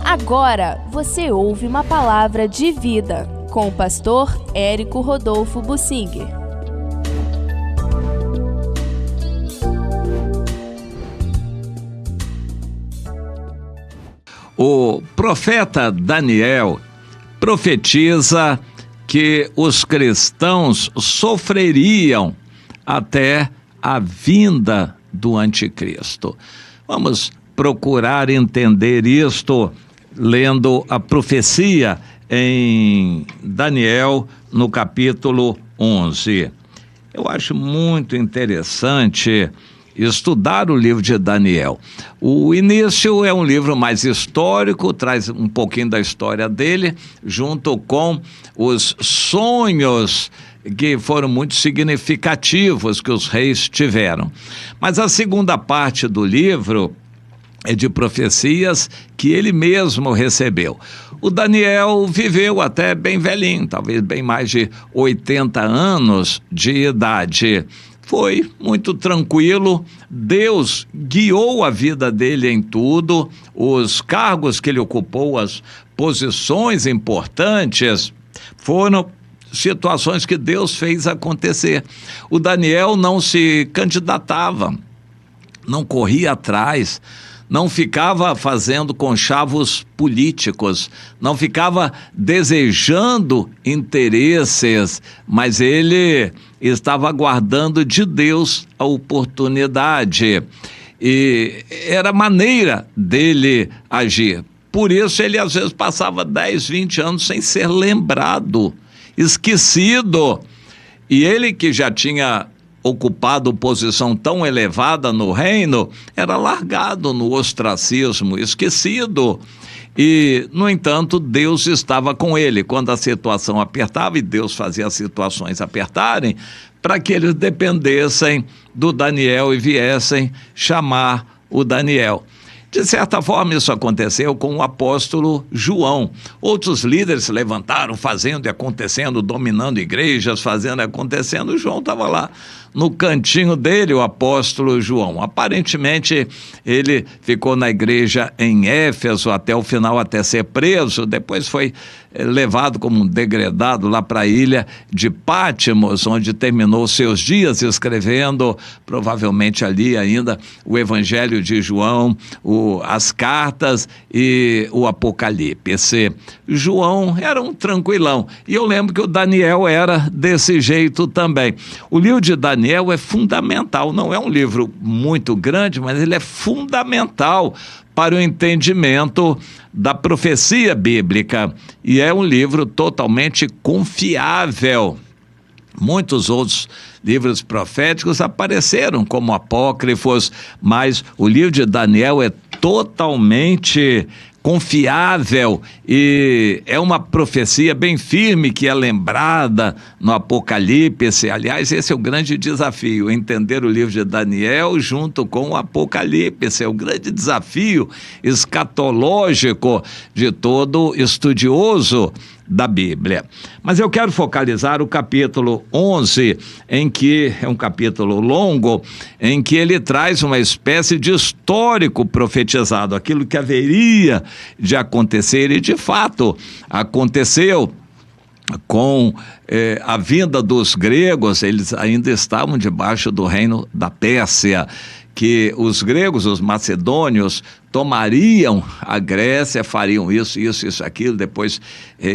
Agora você ouve uma palavra de vida com o pastor Érico Rodolfo Bussinger. O profeta Daniel profetiza que os cristãos sofreriam até a vinda do anticristo. Vamos procurar entender isto lendo a profecia em Daniel, no capítulo 11. Eu acho muito interessante estudar o livro de Daniel. O início é um livro mais histórico, traz um pouquinho da história dele, junto com os sonhos que foram muito significativos que os reis tiveram. Mas a segunda parte do livro é de profecias que ele mesmo recebeu. O Daniel viveu até bem velhinho, talvez bem mais de 80 anos de idade. Foi muito tranquilo, Deus guiou a vida dele em tudo, os cargos que ele ocupou, as posições importantes, foram situações que Deus fez acontecer. O Daniel não se candidatava, não corria atrás, não ficava fazendo conchavos políticos, não ficava desejando interesses, mas ele estava aguardando de Deus a oportunidade. E era a maneira dele agir. Por isso ele às vezes passava 10, 20 anos sem ser lembrado, esquecido. E ele que já tinha ocupado posição tão elevada no reino, era largado no ostracismo, esquecido. E, no entanto, Deus estava com ele quando a situação apertava, e Deus fazia as situações apertarem, para que eles dependessem do Daniel e viessem chamar o Daniel. De certa forma, isso aconteceu com o apóstolo João. Outros líderes se levantaram, fazendo e acontecendo, dominando igrejas, fazendo e acontecendo. O João estava lá no cantinho dele, o apóstolo João. Aparentemente, ele ficou na igreja em Éfeso até o final, até ser preso. Depois foi levado como um degredado lá para a ilha de Pátimos, onde terminou seus dias escrevendo, provavelmente ali ainda, o Evangelho de João, as cartas e o Apocalipse. João era um tranquilão, e eu lembro que o Daniel era desse jeito também. O livro de Daniel é fundamental, não é um livro muito grande, mas ele é fundamental para o entendimento da profecia bíblica, e é um livro totalmente confiável. Muitos outros livros proféticos apareceram como apócrifos, mas o livro de Daniel é totalmente confiável e é uma profecia bem firme que é lembrada no Apocalipse. Aliás, esse é o grande desafio, entender o livro de Daniel junto com o Apocalipse. É o grande desafio escatológico de todo estudioso da Bíblia. Mas eu quero focalizar o capítulo 11, em que é um capítulo longo, em que ele traz uma espécie de histórico profetizado, aquilo que haveria de acontecer, e de fato aconteceu. Com a vinda dos gregos, eles ainda estavam debaixo do reino da Pérsia, que os gregos, os macedônios, tomariam a Grécia, fariam isso, aquilo, depois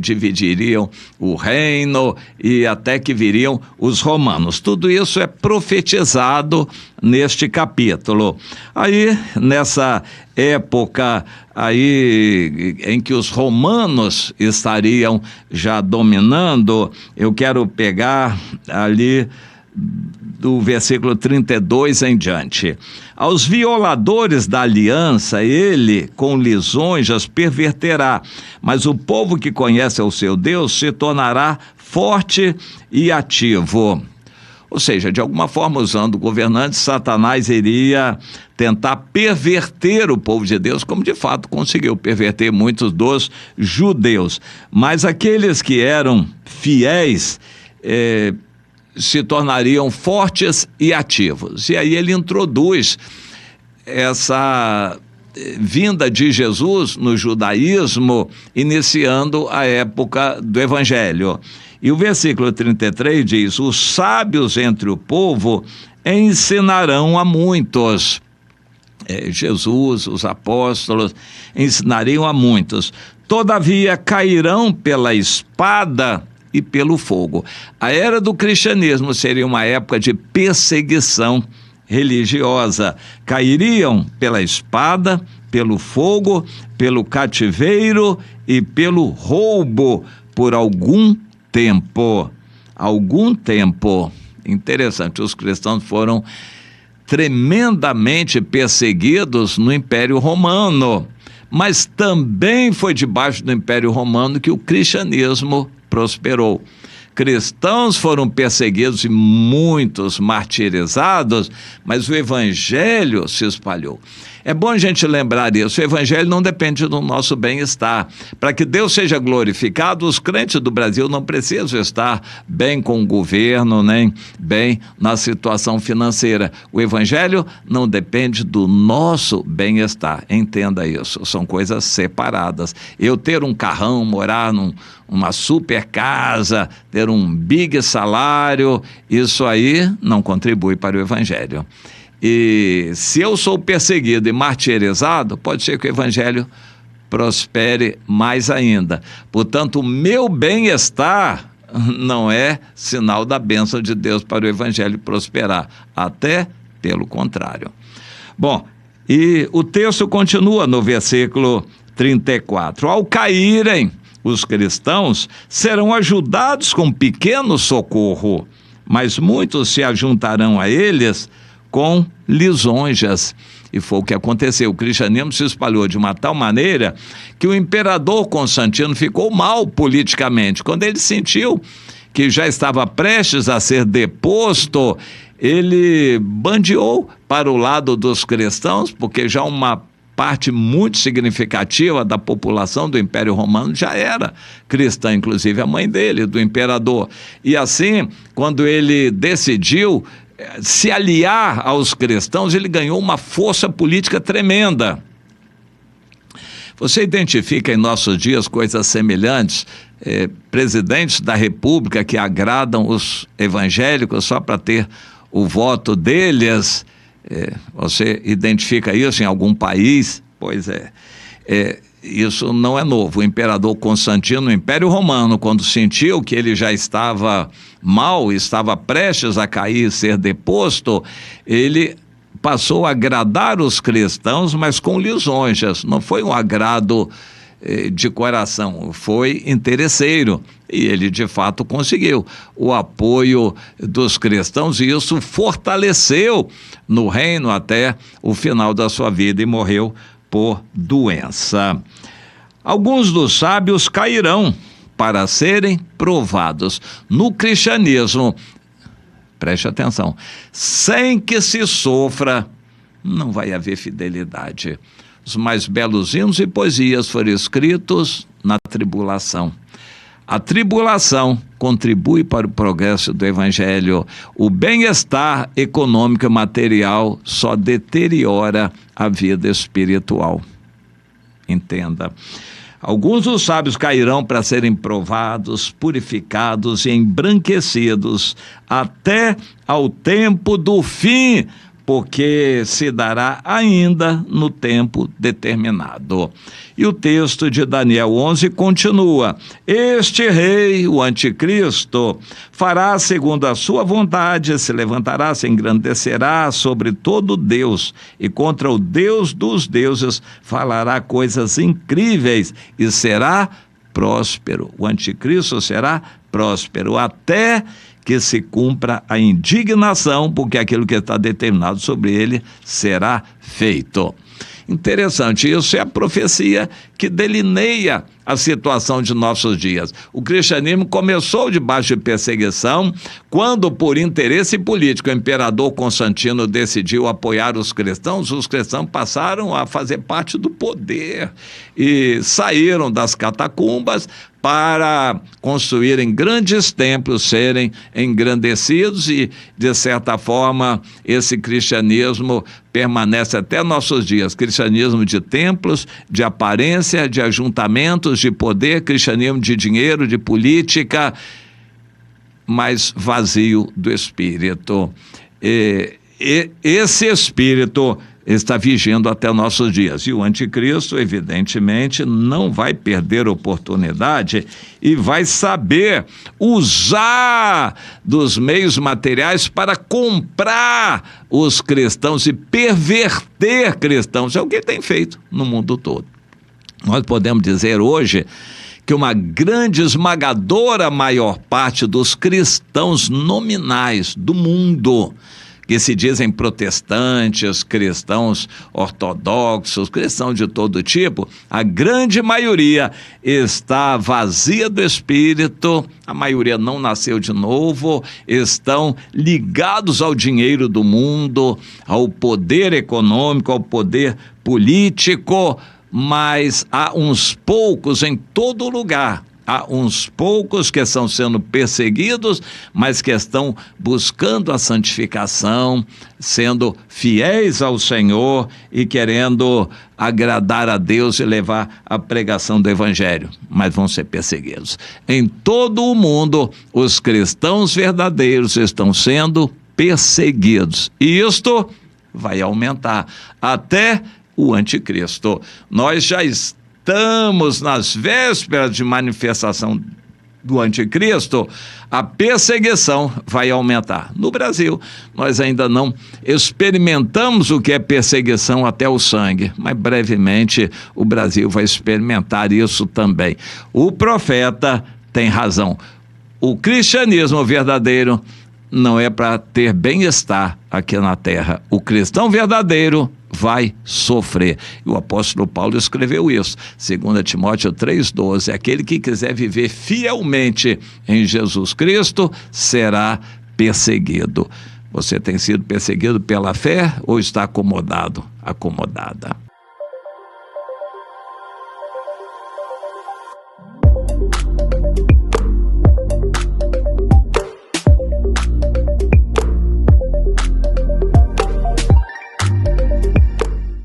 dividiriam o reino e até que viriam os romanos. Tudo isso é profetizado neste capítulo. Aí, nessa época aí em que os romanos estariam já dominando, eu quero pegar ali do versículo 32 em diante. Aos violadores da aliança, ele com lisonjas perverterá, mas o povo que conhece o seu Deus se tornará forte e ativo. Ou seja, de alguma forma, usando governantes, Satanás iria tentar perverter o povo de Deus, como de fato conseguiu perverter muitos dos judeus. Mas aqueles que eram fiéis se tornariam fortes e ativos. E aí ele introduz vinda de Jesus no judaísmo, iniciando a época do Evangelho. E o versículo 33 diz: os sábios entre o povo ensinarão a muitos. Jesus, os apóstolos, ensinariam a muitos. Todavia cairão pela espada e pelo fogo. A era do cristianismo seria uma época de perseguição religiosa. Cairiam pela espada, pelo fogo, pelo cativeiro e pelo roubo por algum tempo. Algum tempo. Interessante, os cristãos foram tremendamente perseguidos no Império Romano, mas também foi debaixo do Império Romano que o cristianismo prosperou. Cristãos foram perseguidos e muitos martirizados, mas o evangelho se espalhou. É bom a gente lembrar isso, o evangelho não depende do nosso bem-estar. Para que Deus seja glorificado, os crentes do Brasil não precisam estar bem com o governo, nem bem na situação financeira. O evangelho não depende do nosso bem-estar, entenda isso, são coisas separadas. Eu ter um carrão, morar numa super casa, ter um big salário, isso aí não contribui para o evangelho. E se eu sou perseguido e martirizado, pode ser que o evangelho prospere mais ainda. Portanto, o meu bem-estar não é sinal da bênção de Deus para o evangelho prosperar, até pelo contrário. Bom, e o texto continua no versículo 34. Ao caírem, os cristãos serão ajudados com pequeno socorro, mas muitos se ajuntarão a eles com lisonjas. E foi o que aconteceu. O cristianismo se espalhou de uma tal maneira que o imperador Constantino ficou mal politicamente. Quando ele sentiu que já estava prestes a ser deposto, ele bandeou para o lado dos cristãos, porque já uma parte muito significativa da população do Império Romano já era cristã, inclusive a mãe dele, do imperador. E assim, quando ele decidiu se aliar aos cristãos, ele ganhou uma força política tremenda. Você identifica em nossos dias coisas semelhantes, presidentes da República que agradam os evangélicos só para ter o voto deles? Você identifica isso em algum país? Pois isso não é novo. O imperador Constantino, no Império Romano, quando sentiu que ele já estava mal, estava prestes a cair e ser deposto, ele passou a agradar os cristãos, mas com lisonjas. Não foi um agrado de coração, foi interesseiro. E ele, de fato, conseguiu o apoio dos cristãos, e isso fortaleceu no reino até o final da sua vida, e morreu por doença. Alguns dos sábios cairão para serem provados. No cristianismo, preste atenção, sem que se sofra, não vai haver fidelidade. Os mais belos hinos e poesias foram escritos na tribulação. A tribulação contribui para o progresso do evangelho. O bem-estar econômico e material só deteriora a vida espiritual. Entenda. Alguns dos sábios cairão para serem provados, purificados e embranquecidos até ao tempo do fim, porque se dará ainda no tempo determinado. E o texto de Daniel 11 continua: este rei, o anticristo, fará segundo a sua vontade, se levantará, se engrandecerá sobre todo Deus, e contra o Deus dos deuses falará coisas incríveis, e será próspero. O anticristo será próspero até que se cumpra a indignação, porque aquilo que está determinado sobre ele será feito. Interessante, isso é a profecia que delineia a situação de nossos dias. O cristianismo começou debaixo de perseguição, quando, por interesse político, o imperador Constantino decidiu apoiar os cristãos passaram a fazer parte do poder e saíram das catacumbas para construírem grandes templos, serem engrandecidos e, de certa forma, esse cristianismo permanece até nossos dias. Cristianismo de templos, de aparência, de ajuntamentos, de poder, cristianismo de dinheiro, de política, mas vazio do Espírito. Esse Espírito está vigiando até nossos dias. E o anticristo, evidentemente, não vai perder oportunidade e vai saber usar dos meios materiais para comprar os cristãos e perverter cristãos. É o que ele tem feito no mundo todo. Nós podemos dizer hoje que uma grande, esmagadora maior parte dos cristãos nominais do mundo, que se dizem protestantes, cristãos ortodoxos, cristãos de todo tipo, a grande maioria está vazia do Espírito, a maioria não nasceu de novo, estão ligados ao dinheiro do mundo, ao poder econômico, ao poder político, mas há uns poucos em todo lugar. Há uns poucos que estão sendo perseguidos, mas que estão buscando a santificação, sendo fiéis ao Senhor e querendo agradar a Deus e levar a pregação do Evangelho, mas vão ser perseguidos. Em todo o mundo, os cristãos verdadeiros estão sendo perseguidos. E isto vai aumentar até o anticristo. Nós já estamos nas vésperas de manifestação do anticristo, a perseguição vai aumentar. No Brasil, nós ainda não experimentamos o que é perseguição até o sangue, mas brevemente o Brasil vai experimentar isso também. O profeta tem razão. O cristianismo verdadeiro não é para ter bem-estar aqui na terra. O cristão verdadeiro vai sofrer. E o apóstolo Paulo escreveu isso, 2 Timóteo 3,12, aquele que quiser viver fielmente em Jesus Cristo será perseguido. Você tem sido perseguido pela fé ou está acomodado, acomodada?